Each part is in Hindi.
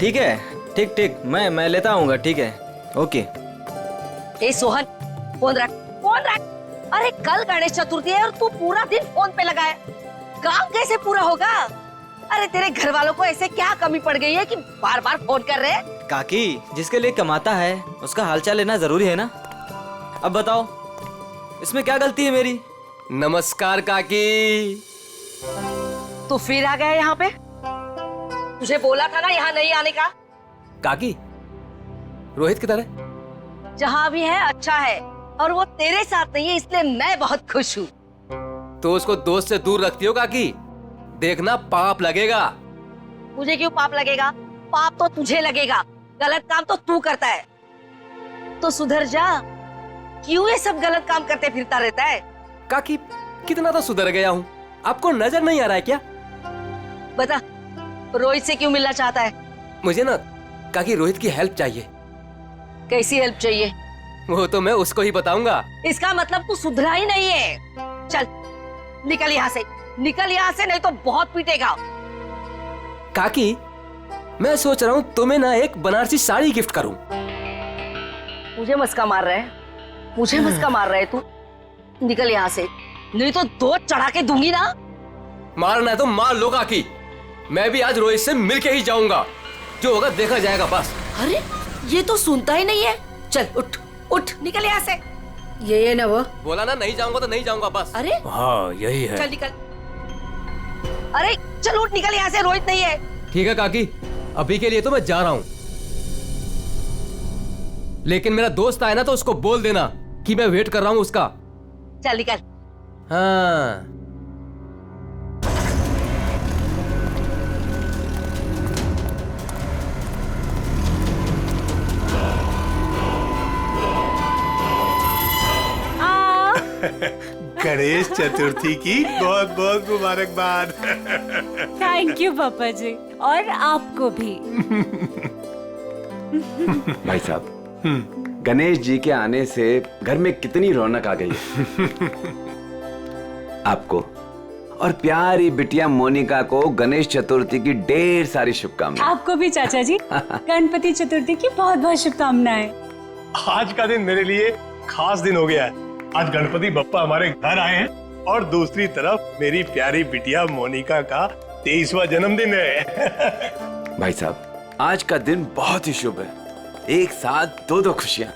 ठीक है, ठीक ठीक, मैं लेता आऊंगा, ठीक है, ओके। ए सोहन, फोन रख, फोन रख। अरे कल गणेश चतुर्थी है और तू पूरा दिन फोन पे लगा है, काम कैसे पूरा होगा? अरे तेरे घर वालों को ऐसे क्या कमी पड़ गई है कि बार बार फोन कर रहे हैं? काकी, जिसके लिए कमाता है उसका हालचाल लेना जरूरी है ना। अब बताओ, इसमें क्या गलती है मेरी? नमस्कार काकी। तू फिर आ गया यहाँ पे? तुझे बोला था ना यहाँ नहीं आने का। काकी, रोहित किधर है? जहाँ भी है अच्छा है, और वो तेरे साथ नहीं है, इसलिए मैं बहुत खुश हूँ। तो उसको दोस्त से दूर रखती हो काकी, देखना पाप लगेगा। मुझे क्यों पाप लगेगा? पाप तो तुझे लगेगा, गलत काम तो तू करता है। तो सुधर जा, क्यों ये सब गलत काम करते फिरता रहता है? काकी, कितना तो सुधर गया हूँ, आपको नजर नहीं आ रहा है क्या? बता, रोहित से क्यों मिलना चाहता है? मुझे ना काकी रोहित की हेल्प चाहिए। कैसी हेल्प चाहिए? वो तो मैं उसको ही बताऊंगा। इसका मतलब तू सुधरा ही नहीं है। चल निकल यहाँ से, निकल यहाँ से, नहीं तो बहुत पीटेगा। काकी, मैं सोच रहा हूँ तुम्हें ना एक बनारसी साड़ी गिफ्ट करूँ। मुझे मस्का मार रहा है, मुझे मस्का मार रहा है तू? निकल यहाँ से, नहीं तो दो चढ़ा के दूंगी ना। मारना है तो मार लो काकी, मैं भी आज रोहित से मिलके ही जाऊंगा, जो होगा देखा जाएगा बस। अरे ये तो सुनता ही नहीं है। चल उठ उठ, निकल यहाँ से। ये ना वो बोला ना नहीं जाऊंगा तो नहीं जाऊंगा बस। अरे हाँ यही है। चल निकल, अरे चल उठ, निकल यहाँ से, रोहित नहीं है। ठीक है काकी, अभी के लिए तो मैं जा रहा हूँ, लेकिन मेरा दोस्त आए ना तो उसको बोल देना कि मैं वेट कर रहा हूँ उसका। चल निकल। हाँ। गणेश चतुर्थी की बहुत बहुत मुबारकबाद। थैंक यू पापा जी, और आपको भी। भाई साहब, गणेश जी के आने से घर में कितनी रौनक आ गई है। आपको और प्यारी बिटिया मोनिका को गणेश चतुर्थी की ढेर सारी शुभकामनाएं। आपको भी चाचा जी गणपति चतुर्थी की बहुत बहुत शुभकामनाएं। आज का दिन मेरे लिए खास दिन हो गया है। आज गणपति बप्पा हमारे घर आए हैं और दूसरी तरफ मेरी प्यारी बिटिया मोनिका का 23वां जन्मदिन है। भाई साहब, आज का दिन बहुत ही शुभ है, एक साथ दो दो खुशियां।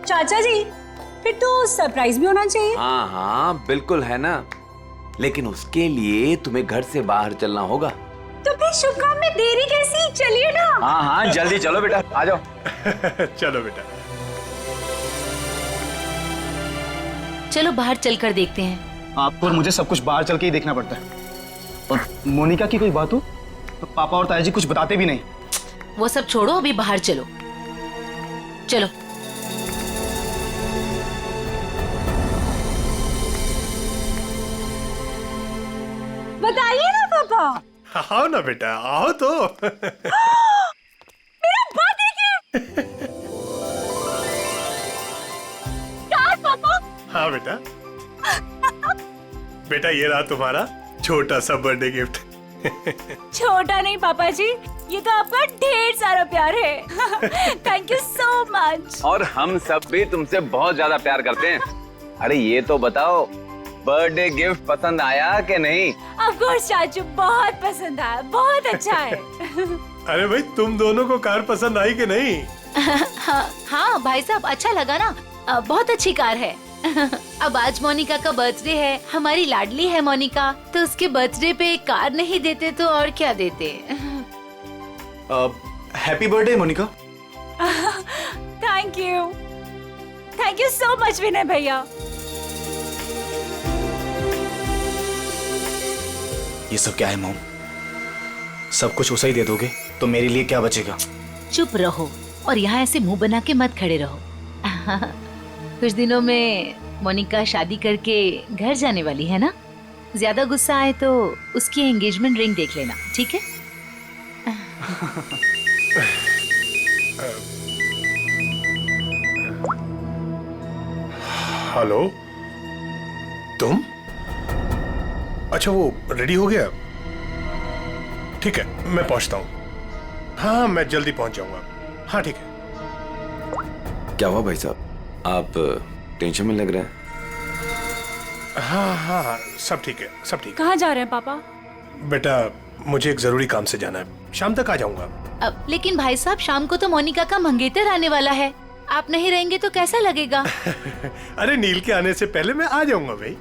चाचा जी, फिर तो सरप्राइज भी होना चाहिए। हाँ हाँ बिल्कुल है ना, लेकिन उसके लिए तुम्हें घर से बाहर चलना होगा। तो फिर शुभ काम में देरी कैसी, चलिए ना। हाँ हाँ जल्दी चलो बेटा, आ जाओ। चलो बेटा। चलो बाहर चलकर देखते हैं। आपको और मुझे सब कुछ बाहर चल के ही देखना पड़ता है, और मोनिका की कोई बात हो तो पापा और ताया जी कुछ बताते भी नहीं। वो सब छोड़ो, अभी बाहर चलो। चलो। बताइए ना पापा। आओ ना बेटा, आओ तो। मेरा बर्थडे गिफ्ट। पापा। हाँ बेटा। बेटा ये रहा तुम्हारा छोटा सा बर्थडे गिफ्ट। छोटा नहीं पापा जी, ये तो आपका ढेर सारा प्यार है। Thank you so much. और हम सब भी तुमसे बहुत ज्यादा प्यार करते हैं। अरे ये तो बताओ, बर्थडे गिफ्ट पसंद आया कि नहीं? ऑफ कोर्स चाचू, बहुत पसंद आया, बहुत अच्छा है। अरे भाई, तुम दोनों को कार पसंद आई कि नहीं? हाँ भाई साहब, अच्छा लगा ना, बहुत अच्छी कार है। अब आज मोनिका का बर्थडे है, हमारी लाडली है मोनिका, तो उसके बर्थडे पे कार नहीं देते तो और क्या देते। Happy birthday Monika. Thank you so much Vinay भैया। ये सब क्या है मॉम? सब कुछ उसे ही दे दोगे तो मेरे लिए क्या बचेगा? चुप रहो और यहाँ ऐसे मुंह बना के मत खड़े रहो। कुछ दिनों में मोनिका शादी करके घर जाने वाली है ना, ज्यादा गुस्सा आए तो उसकी एंगेजमेंट रिंग देख लेना, ठीक है? हेलो, तुम? अच्छा, वो रेडी हो गया? ठीक है, मैं पहुंचता हूँ। हाँ मैं जल्दी पहुंच जाऊंगा। हाँ ठीक है। क्या हुआ भाई साहब, आप टेंशन में लग रहे हैं? हाँ हाँ हाँ, सब ठीक है, सब ठीक कहाँ जा रहे हैं पापा? है। बेटा मुझे एक जरूरी काम से जाना है, शाम तक आ जाऊंगा। लेकिन भाई साहब शाम को तो मोनिका का मंगेतर आने वाला है, आप नहीं रहेंगे तो कैसा लगेगा? अरे नील के आने से पहले मैं आ जाऊंगा भाई।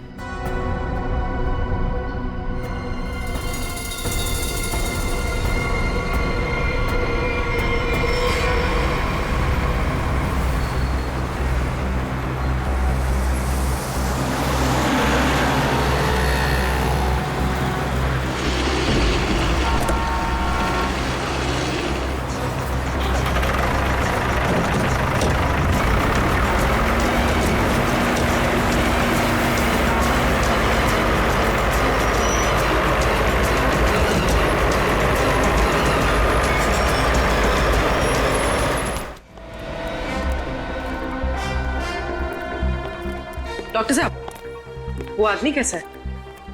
डॉक्टर साहब वो आदमी कैसा है?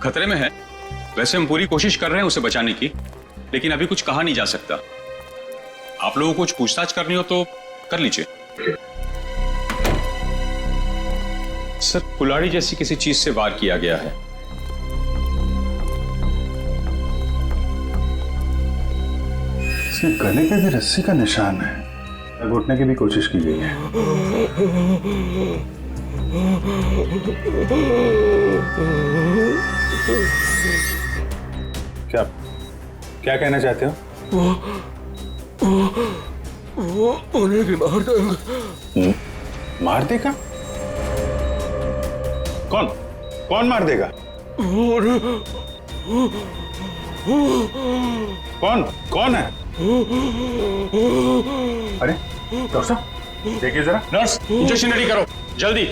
खतरे में है। वैसे हम पूरी कोशिश कर रहे हैं उसे बचाने की, लेकिन अभी कुछ कहा नहीं जा सकता। आप लोगों को कुछ पूछताछ करनी हो तो कर लीजिए। सर कुल्हाड़ी जैसी किसी चीज से वार किया गया है। इसके गले पे भी रस्सी का निशान है, घुटने की भी कोशिश की गई है। क्या क्या कहना चाहते हो? वो उन्हें भी मार देगा। मार देगा? कौन कौन मार देगा? कौन कौन है? अरे डॉक्टर साहब देखिए जरा। नर्स इंजेक्शन रेडी करो जल्दी।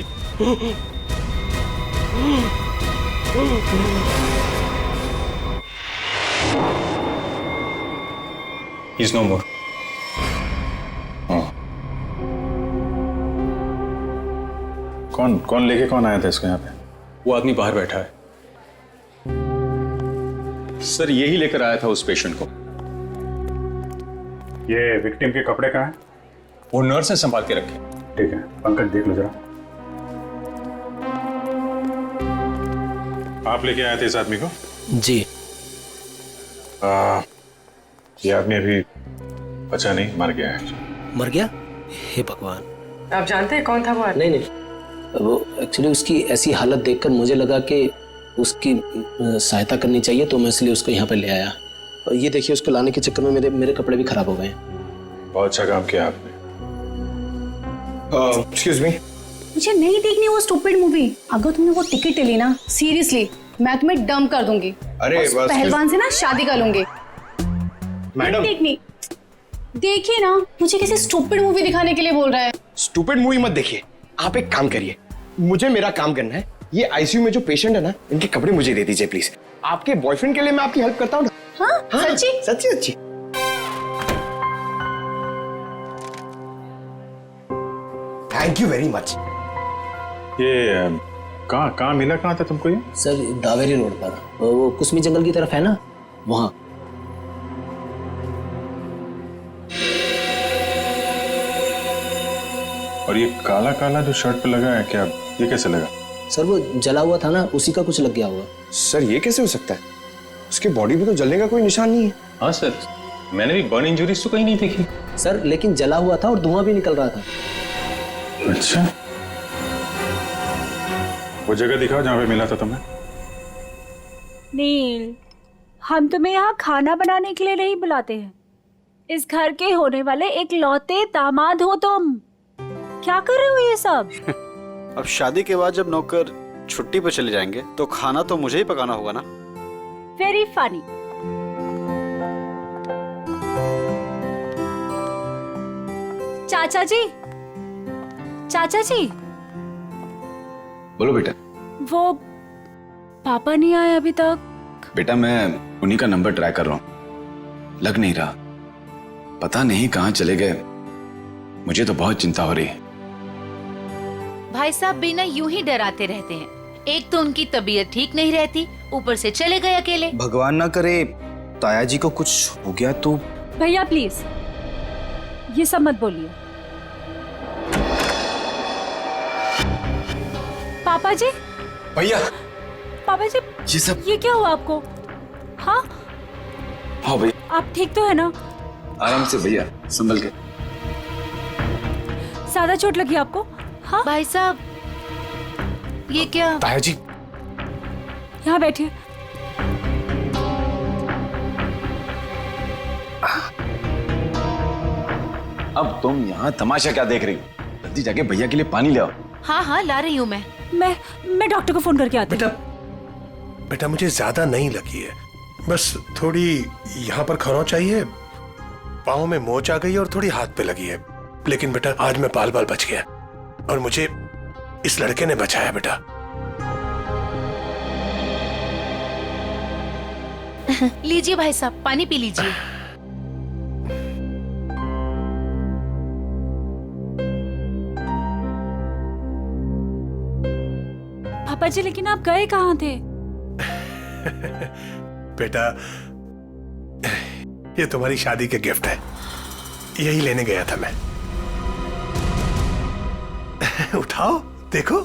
He's no more. कौन लेके कौन आया था इसको यहाँ पे? वो आदमी बाहर बैठा है। सर यही लेकर आया था उस पेशेंट को। ये विक्टिम के कपड़े कहाँ हैं? वो नर्स ने संभाल के रखे। ठीक है पंकज देख लो जरा। आप लेके आए थे इस आदमी को? जी। ये आदमी अभी बचा नहीं, मर गया है। मर गया? हे भगवान। आप जानते हैं कौन था वो आदमी? नहीं वो एक्चुअली उसकी ऐसी हालत देखकर मुझे लगा कि उसकी सहायता करनी चाहिए, तो मैं इसलिए उसको यहाँ पे ले आया। और ये देखिए उसको लाने के चक्कर में मेरे कपड़े भी खराब हो गए। बहुत अच्छा काम किया आपने। एक्सक्यूज मी, मुझे नहीं देखनी वो स्टूपिड मूवी। अगर तुमने वो टिकट ले ली ना, सीरियसली मैं तुम्हें डंप कर दूंगी। अरे उस पहलवान से ना शादी कर लूंगी। मैडम देखनी देखिए ना, मुझे किसी स्टूपिड मूवी दिखाने के लिए बोल रहा है। स्टूपिड मूवी मत देखिए, आप एक काम करिए, मुझे मेरा काम करना है। ये आईसीयू में जो पेशेंट है ना, इनके कपड़े मुझे दे दीजिए प्लीज। आपके बॉयफ्रेंड के लिए मैं आपकी हेल्प करता हूँ ना। हाँ, सच्ची सच्ची सच्ची। Thank you very much. ये कहाँ मिला, कहाँ था तुमको ये? सर दावेरी रोड पर, वो कुसमी जंगल की तरफ है ना, वहां। और ये काला काला जो शर्ट पे लगा है, क्या ये कैसे लगा? सर वो जला हुआ था ना, उसी का कुछ लग गया होगा। सर ये कैसे हो सकता है? उसके बॉडी पे तो जलने का कोई निशान नहीं है। हाँ सर, मैंने भी बर्न इंजरीज तो कहीं नहीं देखी। सर लेकिन जला हुआ था और धुआं भी निकल रहा था। अच्छा, वो जगह दिखाओ जहाँ पे मिला था तुम्हें। नील, हम तुम्हें यहाँ खाना बनाने के लिए नहीं बुलाते हैं। इस घर के होने वाले एक लौते दामाद हो तुम। क्या कर रहे हो ये सब? अब शादी के बाद जब नौकर छुट्टी पर चले जाएंगे तो खाना तो मुझे ही पकाना होगा ना। Very funny. चाचा जी, चाचा जी। बोलो बेटा। वो पापा नहीं आए अभी तक। बेटा मैं उन्हीं का नंबर ट्राई कर रहा हूं, लग नहीं रहा। पता नहीं कहां चले गए, मुझे तो बहुत चिंता हो रही है। भाई साहब भी ना यूं ही डराते रहते हैं। एक तो उनकी तबीयत ठीक नहीं रहती, ऊपर से चले गए अकेले। भगवान ना करे ताया जी को कुछ हो गया तो। भैया प्लीज, ये सब मत बोलिए। पापा जी, भैया पापा जी, ये सब ये क्या हुआ आपको? हाँ हाँ भैया, आप ठीक तो है ना? आराम से भैया, संभल के। ज्यादा चोट लगी आपको? हाँ भाई साहब, ये क्या? ताया जी, यहाँ बैठिए। अब तुम यहाँ तमाशा क्या देख रही हो? जल्दी जाके भैया के लिए पानी ले आओ। हाँ हाँ, ला रही हूँ मैं। मैं डॉक्टर को फोन करके आती हूँ। बेटा मुझे ज्यादा नहीं लगी है, बस थोड़ी यहाँ पर खरोंच चाहिए, पाँव में मोच आ गई और थोड़ी हाथ पे लगी है। लेकिन बेटा आज मैं बाल बच गया और मुझे इस लड़के ने बचाया बेटा। लीजिए भाई साहब, पानी पी लीजिए। पापा जी, लेकिन आप गए कहाँ थे? बेटा ये तुम्हारी शादी के गिफ्ट है, यही लेने गया था मैं। उठाओ देखो।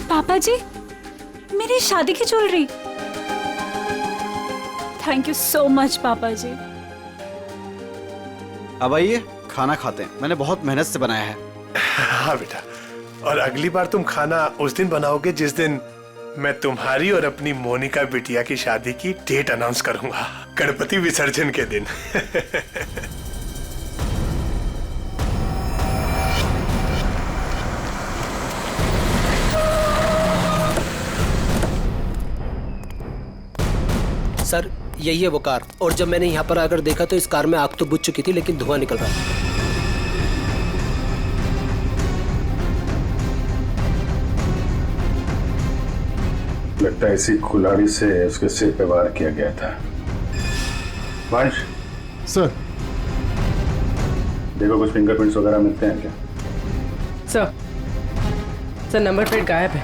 पापा जी, मेरी शादी की jewellery. Thank you so much पापा जी। अब आइए खाना खाते हैं, मैंने बहुत मेहनत से बनाया है। हाँ बेटा, और अगली बार तुम खाना उस दिन बनाओगे जिस दिन मैं तुम्हारी और अपनी मोनिका बिटिया की शादी की डेट अनाउंस करूंगा, गणपति विसर्जन के दिन। सर यही है वो कार, और जब मैंने यहाँ पर आकर देखा तो इस कार में आग तो बुझ चुकी थी लेकिन धुआं निकल रहा था। लगता है इसी कुल्हाड़ी से उसके सिर पे वार किया गया था। वंश सर, देखो कुछ फिंगरप्रिंट्स वगैरह मिलते हैं क्या? सर नंबर प्लेट गायब है।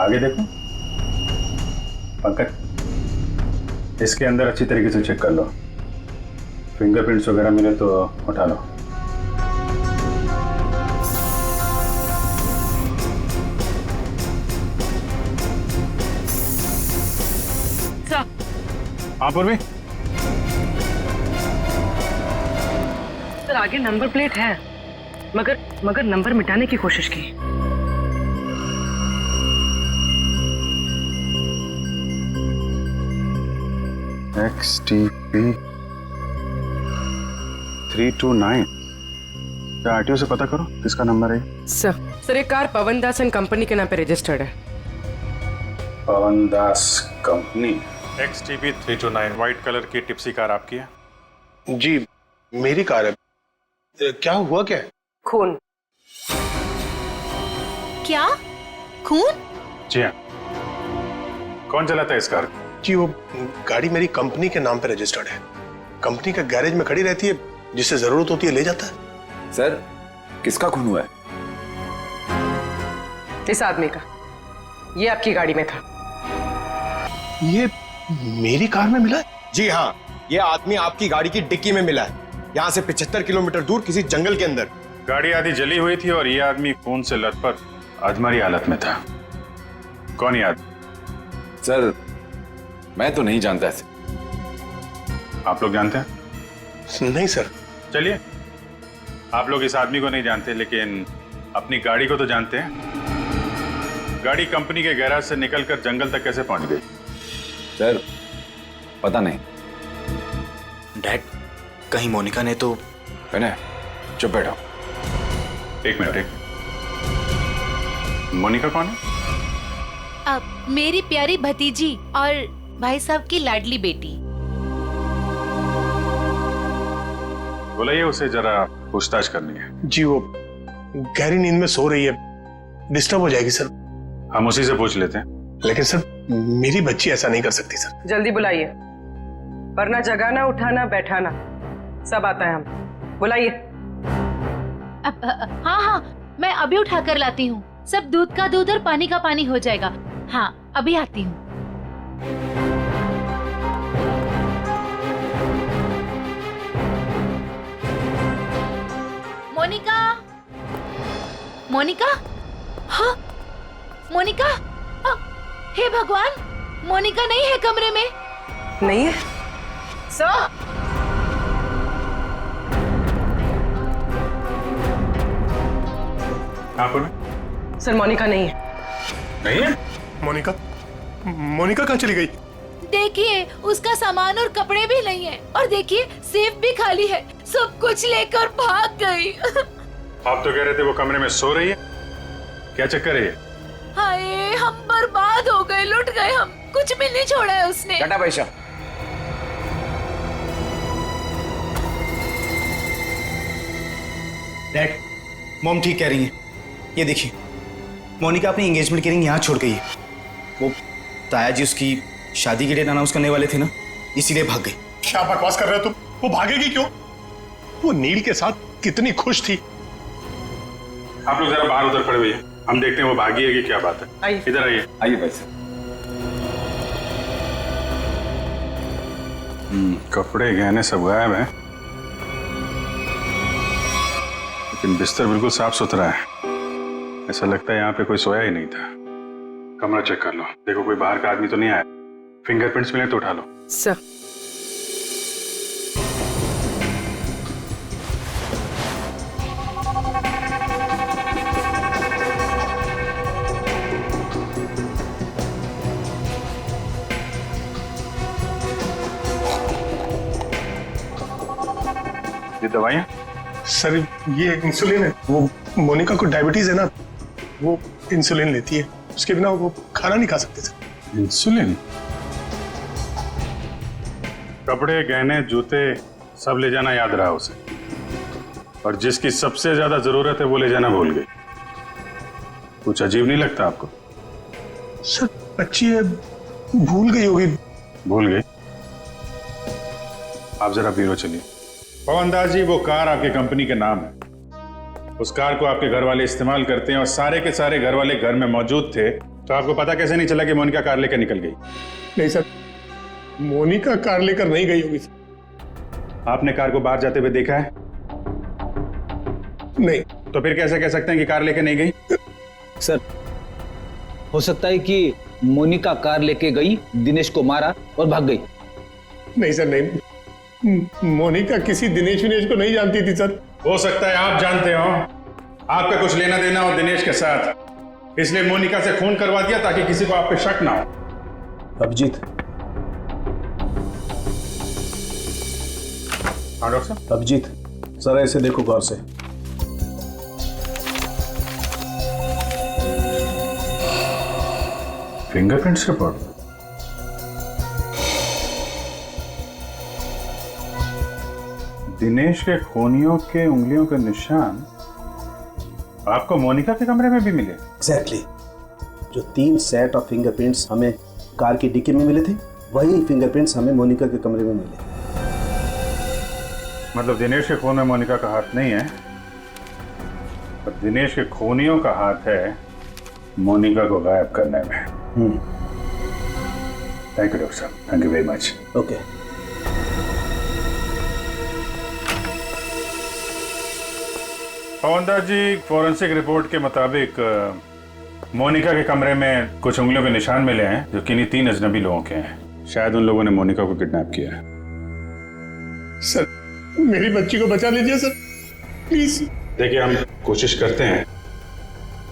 आगे देखो पंकज, इसके अंदर अच्छी तरीके से चेक कर लो, फिंगरप्रिंट्स वगैरह मिले तो उठा लो। सर, हाँ पूर्वी, सर आगे नंबर प्लेट है, मगर नंबर मिटाने की कोशिश की। XTP 329, क्या आरटीओ से पता करो किसका नंबर है? सर ये car Pawan Das and company के नाम पे रजिस्टर्ड है। पवन दास कंपनी। XTP 329 व्हाइट कलर की टिप्सी कार आपकी है? जी मेरी कार है। क्या हुआ क्या? खून। क्या? खून? जी हाँ। कौन चलाता है इस कार? जी वो गाड़ी मेरी कंपनी के नाम पे रजिस्टर्ड है, कंपनी का गैरेज में खड़ी रहती है, जिससे जरूरत होती है ले जाता है। सर किसका खून हुआ है? इस आदमी का, ये आपकी गाड़ी में था। ये मेरी कार में मिला है? जी हाँ, ये आदमी आपकी गाड़ी की डिक्की में मिला है, यहाँ से 75 किलोमीटर दूर किसी जंगल के अंदर। गाड़ी आधी जली हुई थी और ये आदमी खून से लथपथ अधमरी हालत में था। कौन ये आदमी? सर मैं तो नहीं जानता ऐसे। आप लोग जानते हैं? नहीं सर। चलिए, आप लोग इस आदमी को नहीं जानते लेकिन अपनी गाड़ी को तो जानते हैं। गाड़ी कंपनी के गैराज से निकलकर जंगल तक कैसे पहुंच गई? सर पता नहीं। डैड, कहीं मोनिका ने तो... मैंने चुप बैठो। एक मिनट। मोनिका कौन है? अब मेरी प्यारी भतीजी और भाई साहब की लाडली बेटी। बुलाइए उसे, जरा पूछताछ करनी है। जी वो गहरी नींद में सो रही है, डिस्टर्ब हो जाएगी सर। हम उसी से पूछ लेते हैं। लेकिन सर मेरी बच्ची ऐसा नहीं कर सकती सर। जल्दी बुलाइए। वरना जगाना, उठाना, बैठाना सब आता है हम। बुलाइए। हाँ हाँ, मैं अभी उठा कर लाती हूँ। सब दूध का दूध और पानी का पानी हो जाएगा। हाँ, अभी आती हूँ। मोनिका, मोनिका, हाँ, मोनिका, हे भगवान, मोनिका नहीं है कमरे में। नहीं है सर। आप सर, मोनिका नहीं है। नहीं है? मोनिका, मोनिका कहाँ चली गई? देखिए, उसका सामान और कपड़े भी नहीं है, और देखिए सेफ भी खाली है। सब कुछ लेकर भाग गई। आप तो कह रहे थे वो कमरे में सो रही है, क्या चक्कर है ये? हाय, हम बर्बाद हो गए, लुट गए हम। कुछ भी नहीं छोड़ा है उसने। टाटा पैसा। डैड, मॉम ठीक कह रही हैं। ये देखिए, मोनिका अपनी एंगेजमेंट की रिंग यहाँ छोड़ गई है। वो ताया जी उसकी शादी की डेट अनाउंस करने वाले थे ना, इसीलिए भाग गई। क्या बकवास कर रहे हो तुम? वो भागेगी क्यों? वो नील के साथ कितनी खुश थी। आप लोग जरा बाहर उधर खड़े हुए हैं, हम देखते हैं वो भागी है कि क्या बात है। इधर आइए। आइए भाई साहब। कपड़े गहने सब गायब हैं, लेकिन बिस्तर बिल्कुल साफ सुथरा है। ऐसा लगता है यहाँ पे कोई सोया ही नहीं था। कमरा चेक कर लो, देखो कोई बाहर का आदमी तो नहीं आया। फिंगरप्रिंट्स मिले तो उठा लो। सर, ये दवाइयाँ? सर, ये इंसुलिन है। वो मोनिका को डायबिटीज है ना, वो इंसुलिन लेती है। उसके बिना वो खाना नहीं खा सकते सर। इंसुलिन? कपड़े, गहने, जूते सब ले जाना याद रहा उसे, और जिसकी सबसे ज्यादा जरूरत है वो ले जाना भूल गई। कुछ अजीब नहीं लगता आपको? सर, बच्ची है, भूल गई होगी। भूल गई? आप जरा ब्यूरो चलिए। पवन दास जी, वो कार आपके कंपनी के नाम है। उस कार को आपके घर वाले इस्तेमाल करते हैं, और सारे के सारे घर वाले घर में मौजूद थे। तो आपको पता कैसे नहीं चला कि मोनिका कार लेकर निकल गई? नहीं सर, मोनिका कार लेकर नहीं गई होगी। आपने कार को बाहर जाते हुए देखा है? नहीं। तो फिर कैसे कह सकते हैं कि कार लेके नहीं गई? सर, हो सकता है कि मोनिका कार लेके गई, दिनेश को मारा और भाग गई। नहीं सर, नहीं। मोनिका किसी दिनेश विनेश को नहीं जानती थी सर। हो सकता है आप जानते हो, आपका कुछ लेना देना हो दिनेश के साथ, इसलिए मोनिका से खून करवा दिया ताकि किसी को आप पे शक ना हो। अभिजीत। हाँ डॉक्टर साहब। अभिजीत, जरा इसे देखो गौर से। Fingerprints report? दिनेश के खूनियों के उंगलियों के निशान आपको मोनिका के कमरे में भी मिले? एग्जैक्टली। जो 3 सेट ऑफ फिंगरप्रिंट्स हमें कार की डिक्की में मिले थे, वही फिंगरप्रिंट्स हमें मोनिका के कमरे में मिले। मतलब दिनेश के खून में मोनिका का हाथ नहीं है, पर दिनेश के खूनियों का हाथ है मोनिका को गायब करने में। थैंक यू डॉक्टर साहब, thank you very much. Okay. Pawan Das ji, forensic report के मुताबिक मोनिका के कमरे में कुछ उंगलियों के निशान मिले हैं जो किन्हीं 3 अजनबी लोगों के हैं। शायद उन लोगों ने मोनिका को किडनैप किया है। सर, मेरी बच्ची को बचा लीजिए सर, प्लीज। देखिए, हम कोशिश करते हैं।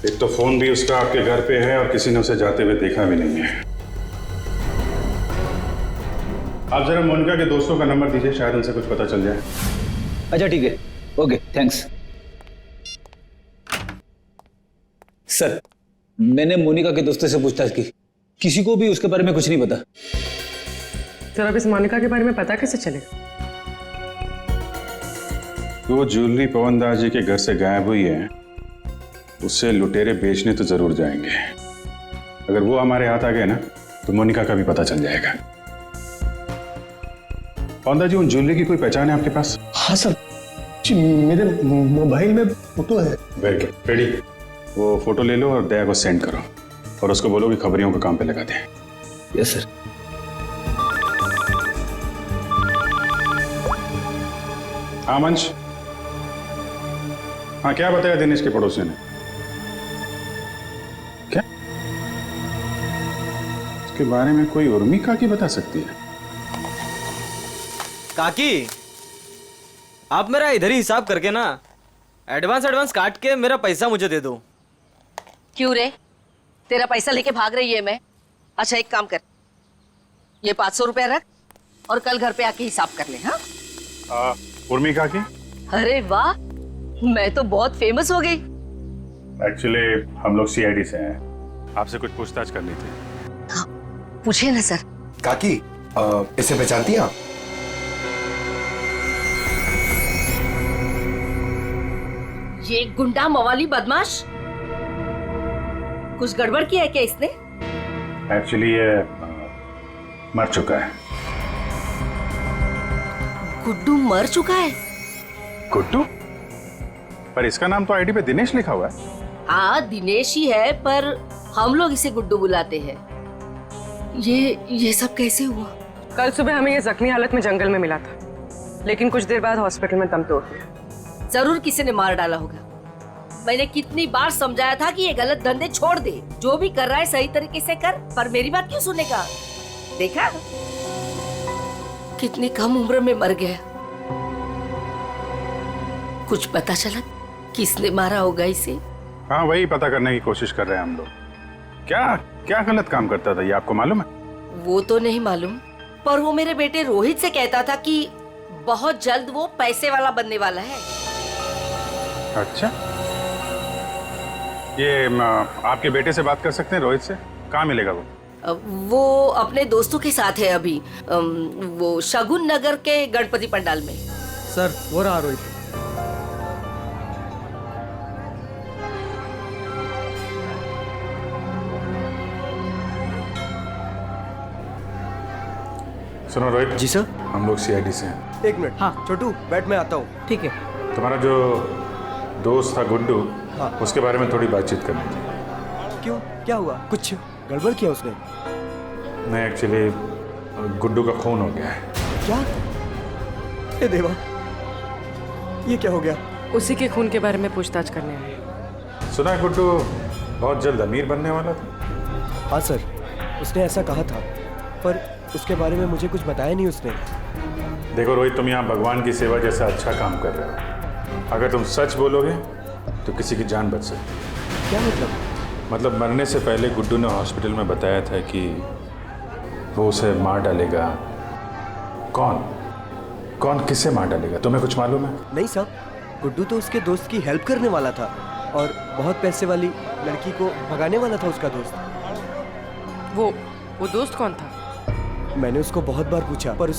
एक तो फोन भी उसका आपके घर पे है और किसी ने उसे जाते हुए देखा भी नहीं है। आप जरा मोनिका के दोस्तों का नंबर दीजिए, शायद उनसे कुछ पता चल जाए। अच्छा ठीक है, ओके, थैंक्स। सर, मैंने मोनिका के दोस्तों से पूछताछ की, किसी को भी उसके बारे में कुछ नहीं पता। सर, अब इस मोनिका के बारे में पता कैसे चलेगा? वो ज्वेलरी पवन दास जी के घर से गायब हुई है, उससे लुटेरे बेचने तो जरूर जाएंगे। अगर वो हमारे हाथ आ गए ना, तो मोनिका का भी पता चल जाएगा। पवनदास जी, उन ज्वेलरी की कोई पहचान है आपके पास? हाँ सर जी, मेरे मोबाइल में फोटो है। Very good. रेडी, वो फोटो ले लो और दया को सेंड करो और उसको बोलो कि खबरियों के काम पे लगा दें। Yes sir. हाँ मंच, हाँ क्या बताया दिनेश के पड़ोसी ने? क्या उसके बारे में कोई उर्मी काकी बता सकती है? काकी, आप मेरा इधर ही हिसाब करके ना एडवांस काट के मेरा पैसा मुझे दे दो। क्यों रे, तेरा पैसा लेके भाग रही है मैं? अच्छा एक काम कर, ये 500 रुपया रख और कल घर पे आके हिसाब कर ले। हाँ उर्मी काकी? अरे वाह, मैं तो बहुत फेमस हो गई। एक्चुअली हम लोग सीआईडी से हैं, आपसे कुछ पूछताछ करनी थी। हाँ, पूछे ना सर। काकी, इसे पहचानती हैं आप? ये गुंडा मवाली बदमाश कुछ गड़बड़ किया है क्या इसने? एक्चुअली ये मर चुका है। गुड्डू मर चुका है? गुड्डू? पर इसका नाम तो आईडी पे दिनेश लिखा हुआ है। हाँ दिनेश ही है, पर हम लोग इसे गुड्डू बुलाते हैं। ये सब कैसे हुआ? कल सुबह हमें ये जख्मी हालत में जंगल में मिला था, लेकिन कुछ देर बाद हॉस्पिटल में दम तोड़ दिया। जरूर किसी ने मार डाला होगा। मैंने कितनी बार समझाया था कि ये गलत धंधे छोड़ दे, जो भी कर रहा है सही तरीके से कर, पर मेरी बात क्यों सुनेगा? देखा कितनी कम उम्र में मर गया। कुछ पता चला किसने मारा होगा इसे? हाँ वही पता करने की कोशिश कर रहे हैं हम लोग। क्या क्या गलत काम करता था ये आपको मालूम है? वो तो नहीं मालूम, पर वो मेरे बेटे रोहित से कहता था कि बहुत जल्द वो पैसे वाला बनने वाला है। अच्छा, ये आपके बेटे से बात कर सकते हैं रोहित से? कहाँ मिलेगा वो? वो अपने दोस्तों के साथ है अभी, वो शगुन नगर के गणपति पंडाल में। सर वो रहा रोहित। सुनो रोहित जी सर। हम लोग सीआईडी से हैं। एक मिनट। हाँ छोटू बैठ, मैं आता हूँ। ठीक है। तुम्हारा जो दोस्त था गुड्डू, हाँ। उसके बारे में थोड़ी बातचीत करनी थी। क्यों, क्या हुआ? कुछ गड़बड़ किया उसने? नहीं, एक्चुअली गुड्डू का खून हो गया है। क्या? ए देवा, ये क्या हो गया? उसी के खून के बारे में पूछताछ करने आए। सुना है गुड्डू बहुत जल्द अमीर बनने वाला था। हाँ सर, उसने ऐसा कहा था, पर उसके बारे में मुझे कुछ बताया नहीं उसने। देखो रोहित, तुम यहाँ भगवान की सेवा जैसा अच्छा काम कर रहे हो। अगर तुम सच बोलोगे तो किसी की जान बच सकती है। क्या मतलब? मतलब मरने से पहले गुड्डू ने हॉस्पिटल में बताया था कि वो उसे मार डालेगा। कौन किसे मार डालेगा, तुम्हें कुछ मालूम है? नहीं साहब, गुड्डू तो उसके दोस्त की हेल्प करने वाला था और बहुत पैसे वाली लड़की को भगाने वाला था उसका दोस्त। वो दोस्त कौन था? मैंने उसको बहुत बार पूछा, पर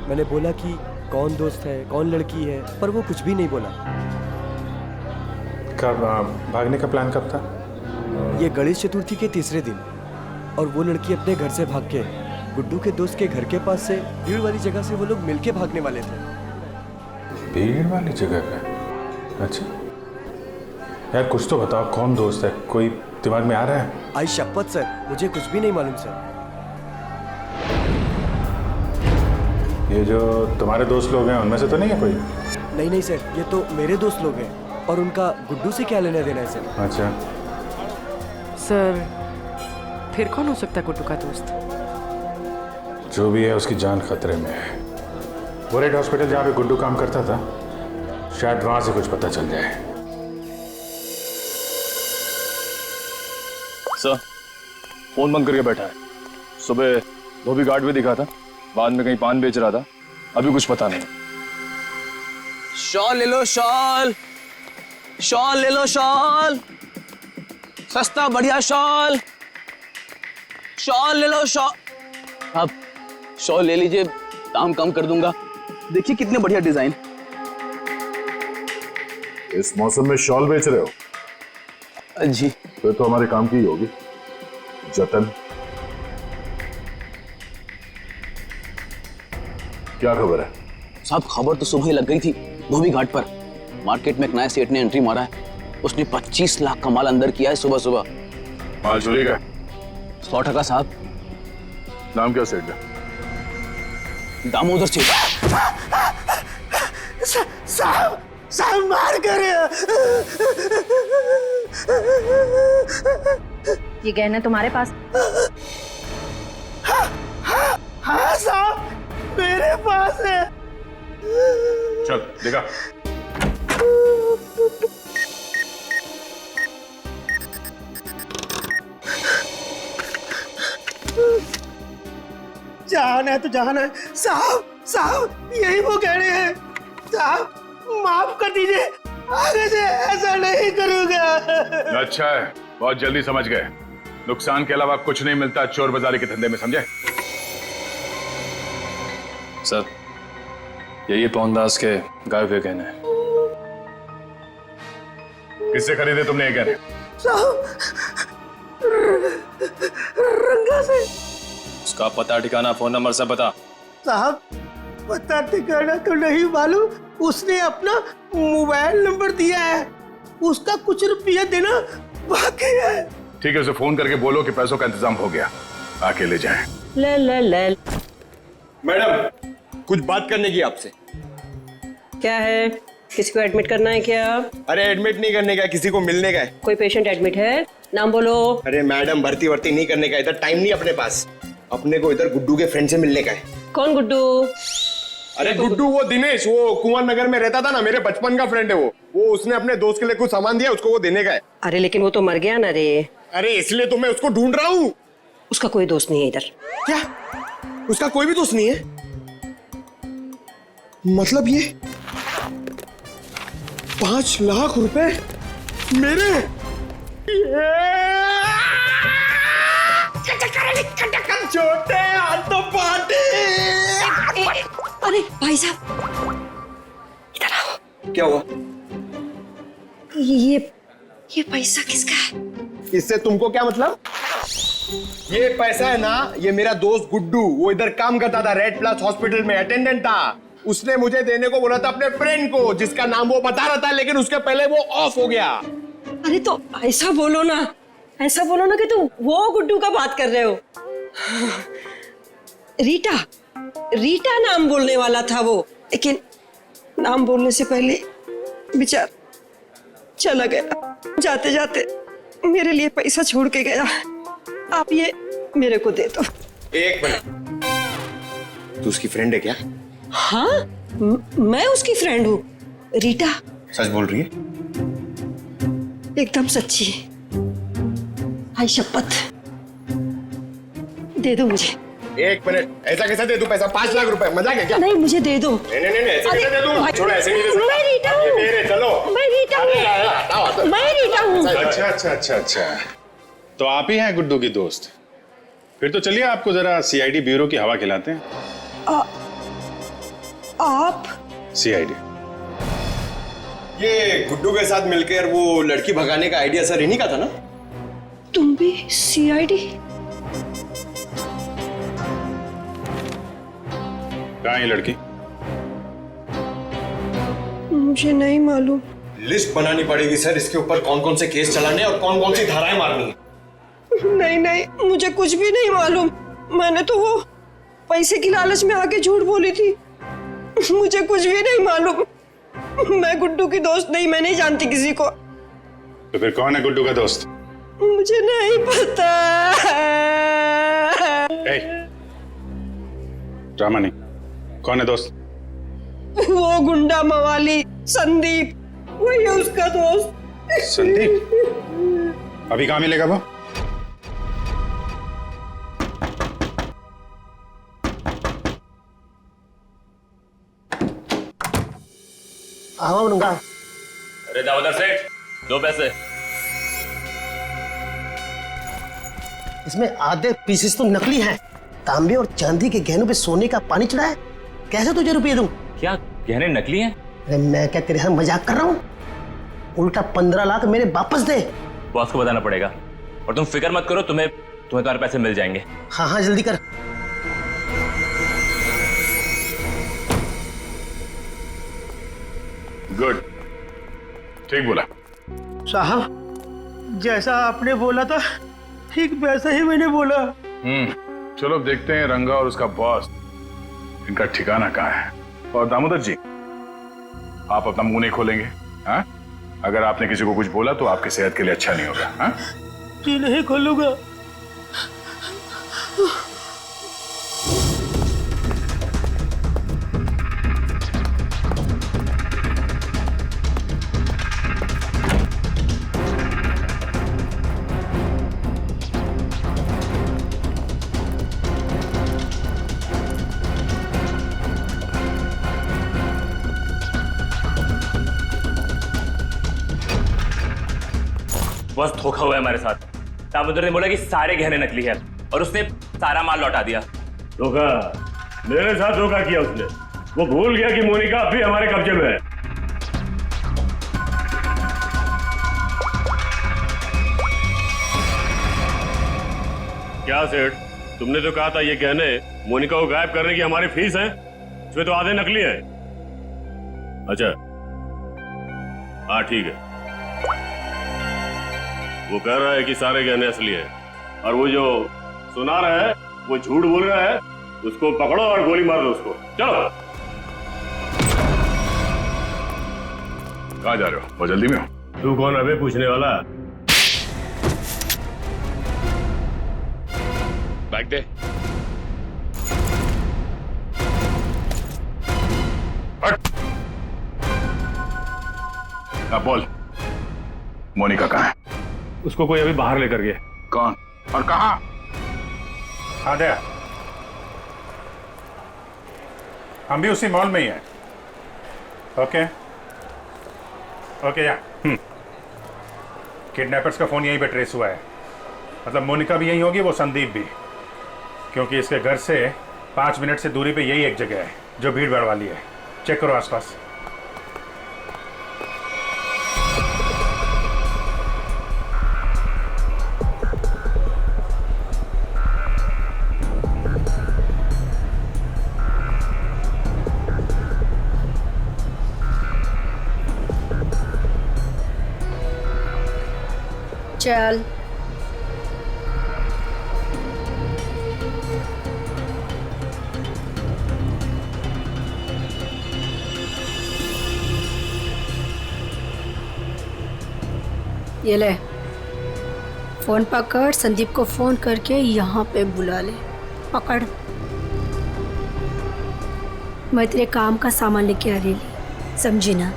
मैंने बोला कि कौन दोस्त है, कौन लड़की है, पर वो कुछ भी नहीं बोला। कब भागने का प्लान कब था? ये गणेश चतुर्थी के तीसरे दिन, और वो लड़की अपने घर से भाग के गुड्डू के दोस्त के घर के पास से भीड़ वाली जगह से वो लोग मिलके भागने वाले थे। भीड़ वाली जगह पे? अच्छा यार, कुछ तो बताओ, कौन दोस्त है? कोई दिमाग में आ रहा है? आई शपथ सर, मुझे कुछ भी नहीं मालूम सर। ये जो तुम्हारे दोस्त लोग हैं उनमें से तो नहीं है कोई? नहीं सर, ये तो मेरे दोस्त लोग हैं, और उनका गुड्डू से क्या लेना देना है सर? अच्छा सर, फिर कौन हो सकता है गुड्डू का दोस्त? जो भी है उसकी जान खतरे में है। वो रेड हॉस्पिटल जहाँ पे गुड्डू काम करता था, शायद वहां से कुछ पता चल जाए। सर, फोन बंद करके बैठा है। सुबह धोबी घाट भी दिखा था, बाद में कहीं पान बेच रहा था, अभी कुछ पता नहीं। शॉल ले लो, शॉल ले लो, शॉल सस्ता बढ़िया शॉल ले लो, शॉल। आप शॉल ले लीजिए, दाम कम कर दूंगा। देखिए कितने बढ़िया डिजाइन। इस मौसम में शॉल बेच रहे हो? जी। फिर तो हमारे काम की ही होगी। जतन क्या खबर है? साहब खबर तो सुबह ही लग गई थी धोबी घाट पर। मार्केट में एक नए सेठ ने एंट्री मारा है। उसने 25 लाख का माल अंदर किया है सुबह सुबह। माल चोरी का? 100% साहब। नाम क्या सेठ का? दामोदर सेठ। साहब मार कर। ये गहने तुम्हारे पास? हाँ साहब मेरे पास है। चल देखा। जान है तो जान है साहब। साहब यही वो गहने हैं। साहब माफ कर दीजिए, आगे से ऐसा नहीं करूंगा। अच्छा है, बहुत जल्दी समझ गए। नुकसान के अलावा कुछ नहीं मिलता चोर बाजारी के धंधे में, समझे? सर यही पवनदास के गायब हुए गहने हैं। किससे खरीदे तुमने ये गहने? साहब रंगा से। उसका पता ठिकाना फोन नंबर सब बता। साहब पता ठिकाना तो नहीं मालूम, उसने अपना मोबाइल नंबर दिया है। उसका कुछ रुपया देना बाकी है। ठीक है, उसे फोन करके बोलो कि पैसों का इंतजाम हो गया, आके ले जाएं। ले। मैडम कुछ बात करने की आपसे। क्या है? किसी को एडमिट करना है क्या? अरे एडमिट नहीं करने का, किसी को मिलने का है। कोई पेशेंट एडमिट है? नाम बोलो। अरे मैडम भर्ती नहीं करने का, इधर टाइम नहीं अपने पास। अपने को इधर गुड्डू के फ्रेंड से मिलने का है। कौन गुड्डू? अरे गुड्डू वो दिनेश, वो कुंवर नगर में रहता था ना, मेरे बचपन का फ्रेंड है वो उसने अपने दोस्त के लिए कुछ सामान दिया, उसको वो देने का है। अरे लेकिन वो तो मर गया ना रे। अरे इसलिए तो मैं उसको ढूंढ रहा हूँ। उसका कोई दोस्त नहीं है इधर। क्या? उसका कोई भी दोस्त नहीं है? मतलब ये 5 लाख रुपए मेरे? छोटे हाथ तो पाटे। अरे भाई साहब इधर आओ। क्या हुआ? ये पैसा किसका है? इससे तुमको क्या मतलब? ये पैसा है ना, ये मेरा दोस्त गुड्डू, वो इधर काम करता था, रेड प्लस हॉस्पिटल में अटेंडेंट था। उसने मुझे देने को बोला था अपने फ्रेंड को, जिसका नाम वो बता रहा था, लेकिन उसके पहले वो ऑफ हो गया। अरे तो ऐसा बोलो ना कि तुम वो गुड्डू का बात कर रहे हो। रीटा नाम बोलने वाला था वो, लेकिन नाम बोलने से पहले बेचारा चला गया। जाते जाते मेरे लिए पैसा छोड़ के गया। आप ये मेरे को दे दो। एक मिनट, तू उसकी फ्रेंड है क्या? हाँ मैं उसकी फ्रेंड हूँ। रीटा सच बोल रही है? एकदम सच्ची। आई शपथ। दे दो मुझे। एक मिनट, ऐसा कैसे दे दूं पैसा? 5 लाख रुपए, मजाक है क्या? नहीं मुझे दे दो। नहीं ऐसे कैसे दे दूं? छोड़ो, ऐसे नहीं दे सकता। मैं रीटा हूँ। मेरे चलो। मैं रीटा हूँ। मैं रीटा हूँ। अच्छा। तो आप ही हैं गुड्डू की दोस्त? फिर तो चलिए आपको जरा सीआईडी ब्यूरो की हवा खिलाते हैं। आप? सीआईडी। ये गुड्डू के साथ मिलकर वो लड़की भगाने का आइडिया सर इन्हीं का था ना? तुम भी सीआईडी? कहाँ है ये लड़की? मुझे नहीं मालूम। लिस्ट बनानी पड़ेगी सर, इसके ऊपर कौन कौन से केस चलाने और कौन कौन सी धाराएं मारनी है। नहीं मुझे कुछ भी नहीं मालूम। मैंने तो वो पैसे की लालच में आके झूठ बोली थी। मुझे कुछ भी नहीं मालूम। मैं गुड्डू की दोस्त नहीं, मैं नहीं जानती किसी को। तो फिर कौन है गुड्डू का दोस्त? मुझे नहीं पता। ड्रामा नहीं, कौन है दोस्त? वो गुंडा मवाली संदीप, वही है उसका दोस्त। संदीप? अभी कहाँ मिलेगा वो? अरे दामोदर सेठ, 2 पैसे। इसमें आधे पीसेस तो नकली हैं। तांबे और चांदी के गहनों पे सोने का पानी चढ़ा है। कैसे तुझे रुपये दूं? क्या गहने नकली हैं? अरे मैं क्या तेरे साथ मजाक कर रहा हूँ? उल्टा 15 लाख मेरे वापस दे। बॉस को बताना पड़ेगा। और तुम फिक्र मत करो, तुम्हें तुम्हारे पैसे मिल जाएंगे। हाँ जल्दी कर। गुड, ठीक बोला। साहब जैसा आपने बोला था ठीक वैसा ही मैंने बोला। चलो अब देखते हैं रंगा और उसका बॉस इनका ठिकाना कहाँ है। और दामोदर जी, आप अपना मुंह नहीं खोलेंगे, हाँ? अगर आपने किसी को कुछ बोला तो आपकी सेहत के लिए अच्छा नहीं होगा, हाँ? जी नहीं खोलूंगा। बस धोखा हुआ है हमारे साथ। दामोदर ने बोला कि सारे गहने नकली है और उसने सारा माल लौटा दिया। धोखा? मेरे साथ धोखा किया उसने। वो भूल गया कि मोनिका अब भी हमारे कब्जे में है। क्या सेठ, तुमने तो कहा था ये गहने मोनिका को गायब करने की हमारी फीस है, इसमें तो आधे नकली है। अच्छा हाँ ठीक है। वो कह रहा है कि सारे गहने असली है और वो जो सुना रहा है वो झूठ बोल रहा है। उसको पकड़ो और गोली मार दो उसको। चलो। कहाँ जा रहे हो? बहुत जल्दी में हो? तू कौन है बे पूछने वाला? बैग दे। अब बोल, मोनिका कहाँ है? उसको कोई अभी बाहर लेकर गया। कौन और कहाँ? आद्या, हम भी उसी मॉल में ही हैं। ओके ओके या किडनैपर्स का फोन यहीं पे ट्रेस हुआ है। मतलब मोनिका भी यहीं होगी, वो संदीप भी, क्योंकि इसके घर से 5 मिनट से दूरी पे यही एक जगह है जो भीड़ भाड़ वाली है। चेक करो आसपास। चल ये ले फोन पकड़, संदीप को फोन करके यहाँ पे बुला ले। पकड़, मैं तेरे काम का सामान लेके आ रही, समझी ना?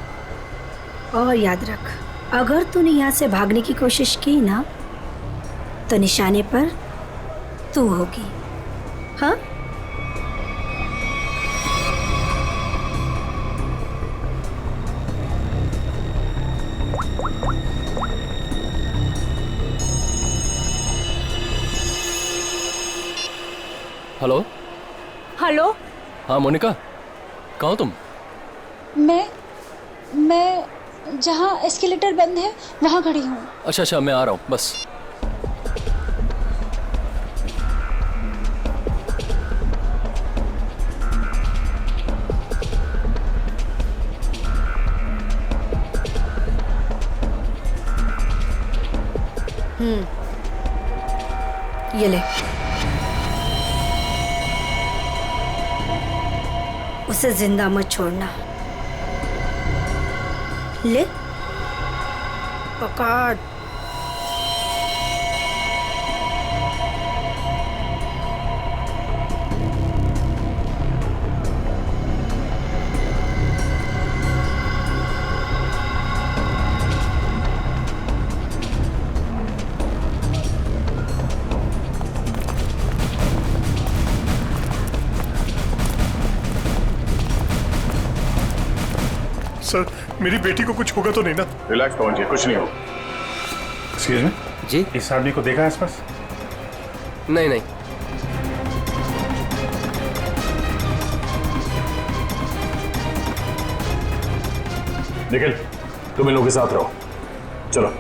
और याद रख, अगर तूने यहाँ से भागने की कोशिश की ना तो निशाने पर तू होगी। हाँ? Hello hello. हाँ मोनिका, कहाँ हो तुम? मैं जहाँ एस्केलेटर बंद है वहाँ खड़ी हूँ। अच्छा अच्छा, मैं आ रहा हूँ बस। ये ले, उसे जिंदा मत छोड़ना। ले पकड़। सर, मेरी बेटी को कुछ होगा तो नहीं ना? रिलैक्स पवन जी, कुछ नहीं हो। एक्सक्यूज मी जी, इस आदमी को देखा है आसपास? नहीं नहीं। निखिल, तुम इन लोगों के साथ रहो। चलो।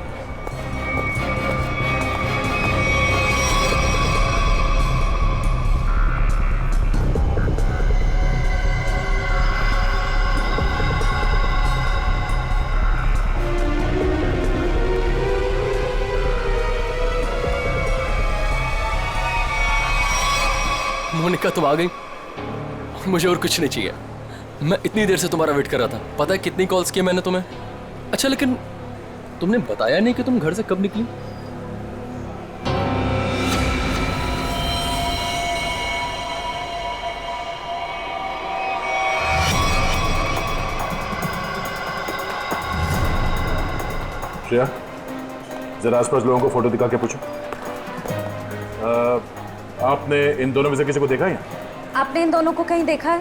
तुम आ गई, मुझे और कुछ नहीं चाहिए। मैं इतनी देर से तुम्हारा वेट कर रहा था, पता है कितनी कॉल्स किए मैंने तुम्हें। अच्छा लेकिन तुमने बताया नहीं कि तुम घर से कब निकली। श्रेया, जरा आसपास लोगों को फोटो दिखा के पूछो। आपने इन दोनों में से किसी को देखा है? आपने इन दोनों को कहीं देखा है?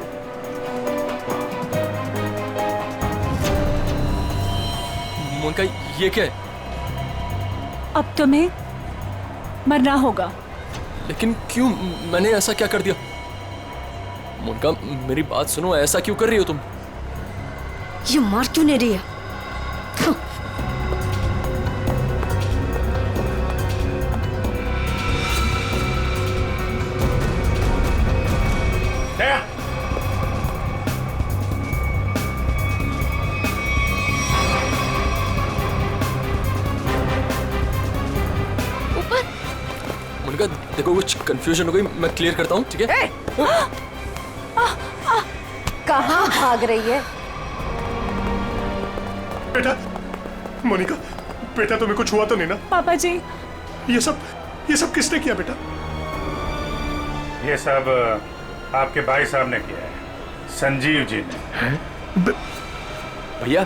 मोनिका, ये क्या है? अब तुम्हें मरना होगा। लेकिन क्यों? मैंने ऐसा क्या कर दिया? मोनिका मेरी बात सुनो, ऐसा क्यों कर रही हो तुम? ये मार क्यों नहीं रही है? मोनिका देखो, कुछ कंफ्यूजन हो गई, मैं क्लियर करता हूँ, ठीक है? कहाँ भाग रही है? बेटा, मोनिका, बेटा तुम्हें कुछ हुआ तो नहीं ना? पापा जी, ये सब किसने किया बेटा? ये सब आपके भाई साहब ने किया है, संजीव जी ने। भैया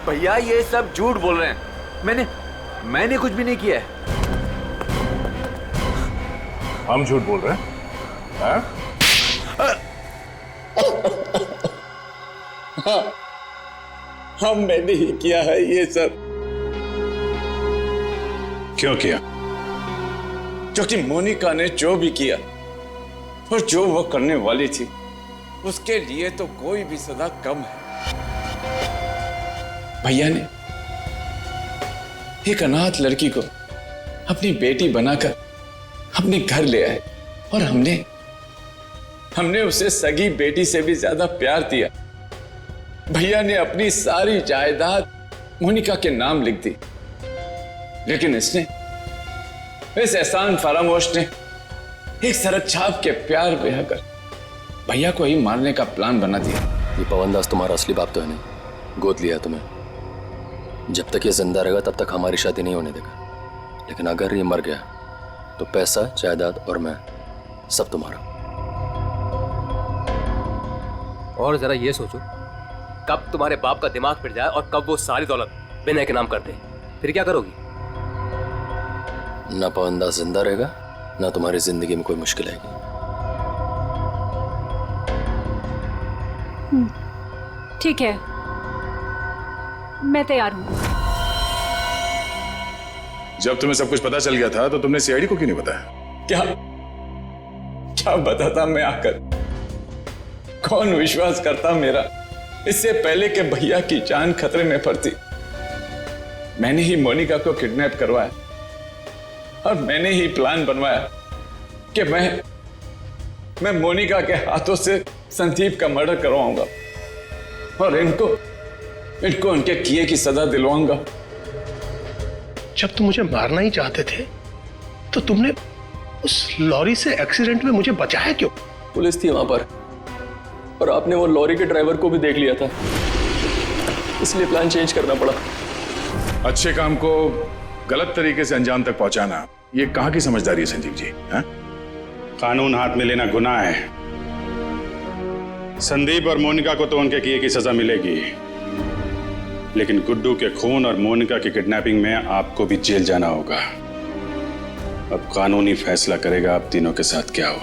भैया ये सब झूठ बोल रहे हैं। मैंने कुछ भी नहीं किया है। हम झूठ बोल रहे हैं? हाँ? हाँ, हमने ही किया है ये सब। क्यों किया? क्योंकि मोनिका ने जो भी किया और जो वो करने वाली थी, उसके लिए तो कोई भी सजा कम है। भैया ने एक अनाथ लड़की को अपनी बेटी बनाकर अपने घर ले आए और हमने उसे सगी बेटी से भी ज्यादा प्यार दिया। भैया ने अपनी सारी जायदाद मोनिका के नाम लिख दी, लेकिन इस एहसान फरामोश ने एक सरक छाप के प्यार बहाकर भैया को ही मारने का प्लान बना दिया। ये पवनदास तुम्हारा असली बाप तो है नहीं, गोद लिया तुम्हें। जब तक ये जिंदा रहेगा तब तक हमारी शादी नहीं होने देगा, लेकिन अगर ये मर गया तो पैसा, जायदाद और मैं सब तुम्हारा। और जरा ये सोचो, कब तुम्हारे बाप का दिमाग फिर जाए और कब वो सारी दौलत विनय के नाम कर दे, फिर क्या करोगी? ना पवनदास जिंदा रहेगा, ना तुम्हारी जिंदगी में कोई मुश्किल आएगी। ठीक है, मैं तैयार हूँ। जब तुम्हें सब कुछ पता चल गया था तो तुमने सीआईडी को क्यों नहीं बताया? क्या बताता मैं आकर? कौन विश्वास करता मेरा? इससे पहले कि भैया की जान खतरे में पड़ती, मैंने ही मोनिका को किडनैप करवाया और मैंने ही प्लान बनवाया कि मैं मोनिका के हाथों से संदीप का मर्डर करवाऊंगा और इनको उनके किए की सजा दिलवाऊंगा। जब तुम मुझे मारना ही चाहते थे तो तुमने उस लॉरी से एक्सीडेंट में मुझे बचाया क्यों? पुलिस थी वहां पर और आपने वो लॉरी के ड्राइवर को भी देख लिया था, इसलिए प्लान चेंज करना पड़ा। अच्छे काम को गलत तरीके से अंजाम तक पहुंचाना, ये कहां की समझदारी है संजीव जी? हा? कानून हाथ में लेना गुनाह है। संदीप और मोनिका को तो उनके किए की सजा मिलेगी, लेकिन गुड्डू के खून और मोनिका की किडनैपिंग में आपको भी जेल जाना होगा। अब कानूनी फैसला करेगा आप तीनों के साथ क्या हो।